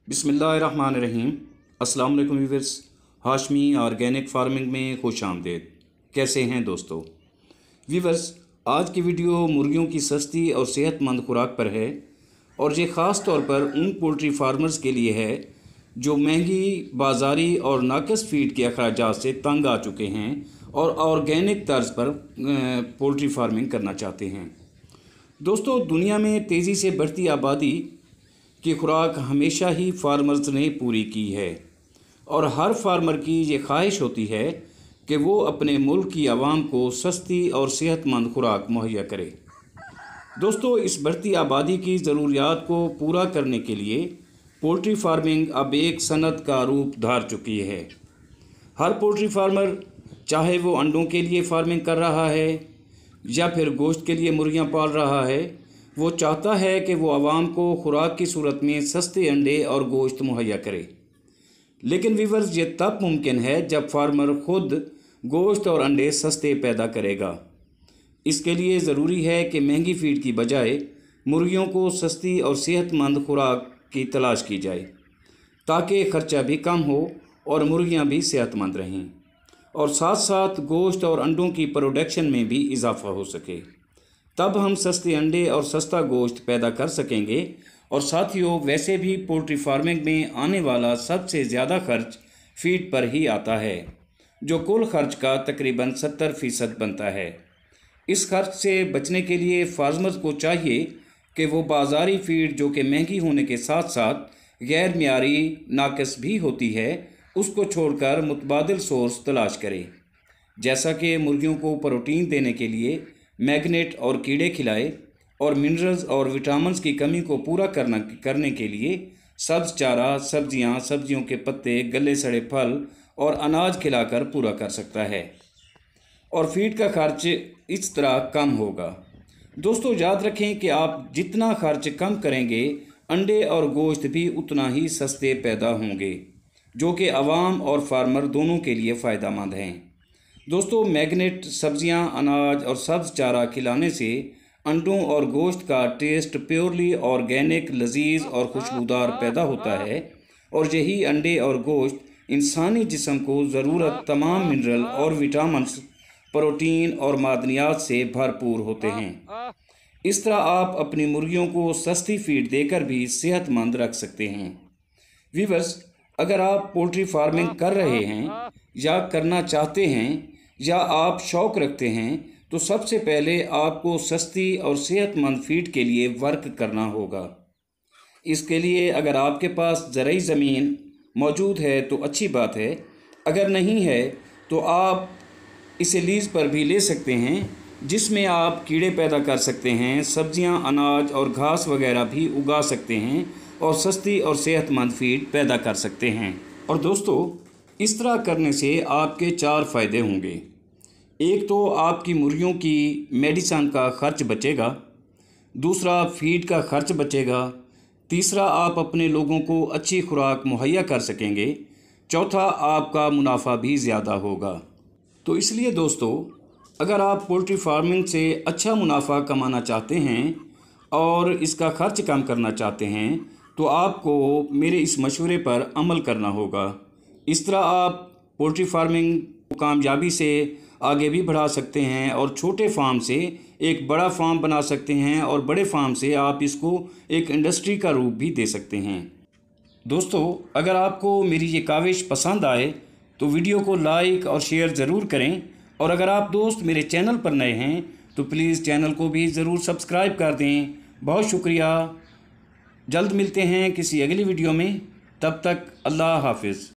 बिस्मिल्लाहिर्रहमानिर्रहीम। अस्सलाम वालेकुम व्यूअर्स, हाशमी ऑर्गेनिक फार्मिंग में खुश आमदीद। कैसे हैं दोस्तों? व्यूअर्स, आज की वीडियो मुर्गियों की सस्ती और सेहतमंद खुराक पर है और ये ख़ास तौर पर उन पोल्ट्री फार्मर्स के लिए है जो महंगी बाज़ारी और नाकस फीड के अखराजात से तंग आ चुके हैं और ऑर्गेनिक तर्ज पर पोल्ट्री फार्मिंग करना चाहते हैं। दोस्तों, दुनिया में तेज़ी से बढ़ती आबादी की खुराक हमेशा ही फार्मर्स ने पूरी की है और हर फार्मर की ये ख्वाहिश होती है कि वो अपने मुल्क की आवाम को सस्ती और सेहतमंद खुराक मुहैया करे। दोस्तों, इस बढ़ती आबादी की ज़रूरियात को पूरा करने के लिए पोल्ट्री फार्मिंग अब एक सनत का रूप धार चुकी है। हर पोल्ट्री फार्मर, चाहे वो अंडों के लिए फार्मिंग कर रहा है या फिर गोश्त के लिए मुर्गियां पाल रहा है, वो चाहता है कि वो आवाम को खुराक की सूरत में सस्ते अंडे और गोश्त मुहैया करे। लेकिन व्यूअर्स, ये तब मुमकिन है जब फार्मर खुद गोश्त और अंडे सस्ते पैदा करेगा। इसके लिए ज़रूरी है कि महंगी फीड की बजाय मुर्गियों को सस्ती और सेहतमंद खुराक की तलाश की जाए ताकि ख़र्चा भी कम हो और मुर्गियां भी सेहतमंद रहें और साथ साथ गोश्त और अंडों की प्रोडक्शन में भी इजाफ़ा हो सके। तब हम सस्ते अंडे और सस्ता गोश्त पैदा कर सकेंगे। और साथियों, वैसे भी पोल्ट्री फार्मिंग में आने वाला सबसे ज़्यादा खर्च फीड पर ही आता है, जो कुल खर्च का तकरीबन 70% बनता है। इस खर्च से बचने के लिए फार्मर्स को चाहिए कि वो बाज़ारी फीड, जो कि महंगी होने के साथ साथ गैर मियारी नाकस भी होती है, उसको छोड़कर मुतबादिल सोर्स तलाश करें। जैसा कि मुर्गियों को प्रोटीन देने के लिए मैग्नेट और कीड़े खिलाए और मिनरल्स और विटामिन्स की कमी को पूरा करने के लिए सब्ज़ चारा, सब्जियां, सब्जियों के पत्ते, गले सड़े फल और अनाज खिलाकर पूरा कर सकता है और फीड का खर्च इस तरह कम होगा। दोस्तों, याद रखें कि आप जितना खर्च कम करेंगे, अंडे और गोश्त भी उतना ही सस्ते पैदा होंगे, जो कि आवाम और फार्मर दोनों के लिए फ़ायदेमंद हैं। दोस्तों, मैग्नेट, सब्जियां, अनाज और सब्ज़ चारा खिलाने से अंडों और गोश्त का टेस्ट प्योरली ऑर्गेनिक, लजीज और खुशबूदार पैदा होता है और यही अंडे और गोश्त इंसानी जिस्म को ज़रूरत तमाम मिनरल और विटामिन्स, प्रोटीन और मादनियात से भरपूर होते हैं। इस तरह आप अपनी मुर्गियों को सस्ती फीड देकर भी सेहतमंद रख सकते हैं। व्यूअर्स, अगर आप पोल्ट्री फार्मिंग कर रहे हैं या करना चाहते हैं या आप शौक़ रखते हैं, तो सबसे पहले आपको सस्ती और सेहतमंद फीड के लिए वर्क करना होगा। इसके लिए अगर आपके पास ज़रई ज़मीन मौजूद है तो अच्छी बात है, अगर नहीं है तो आप इसे लीज़ पर भी ले सकते हैं, जिसमें आप कीड़े पैदा कर सकते हैं, सब्जियां, अनाज और घास वगैरह भी उगा सकते हैं और सस्ती और सेहतमंद फीड पैदा कर सकते हैं। और दोस्तों, इस तरह करने से आपके 4 फ़ायदे होंगे। एक तो आपकी मुर्गियों की मेडिसन का खर्च बचेगा, दूसरा फीड का खर्च बचेगा, तीसरा आप अपने लोगों को अच्छी खुराक मुहैया कर सकेंगे, चौथा आपका मुनाफा भी ज़्यादा होगा। तो इसलिए दोस्तों, अगर आप पोल्ट्री फार्मिंग से अच्छा मुनाफा कमाना चाहते हैं और इसका खर्च कम करना चाहते हैं, तो आपको मेरे इस मशवरे पर अमल करना होगा। इस तरह आप पोल्ट्री फार्मिंग को कामयाबी से आगे भी बढ़ा सकते हैं और छोटे फार्म से एक बड़ा फार्म बना सकते हैं और बड़े फार्म से आप इसको एक इंडस्ट्री का रूप भी दे सकते हैं। दोस्तों, अगर आपको मेरी ये काविश पसंद आए तो वीडियो को लाइक और शेयर ज़रूर करें और अगर आप दोस्त मेरे चैनल पर नए हैं तो प्लीज़ चैनल को भी ज़रूर सब्सक्राइब कर दें। बहुत शुक्रिया। जल्द मिलते हैं किसी अगली वीडियो में। तब तक अल्लाह हाफिज़।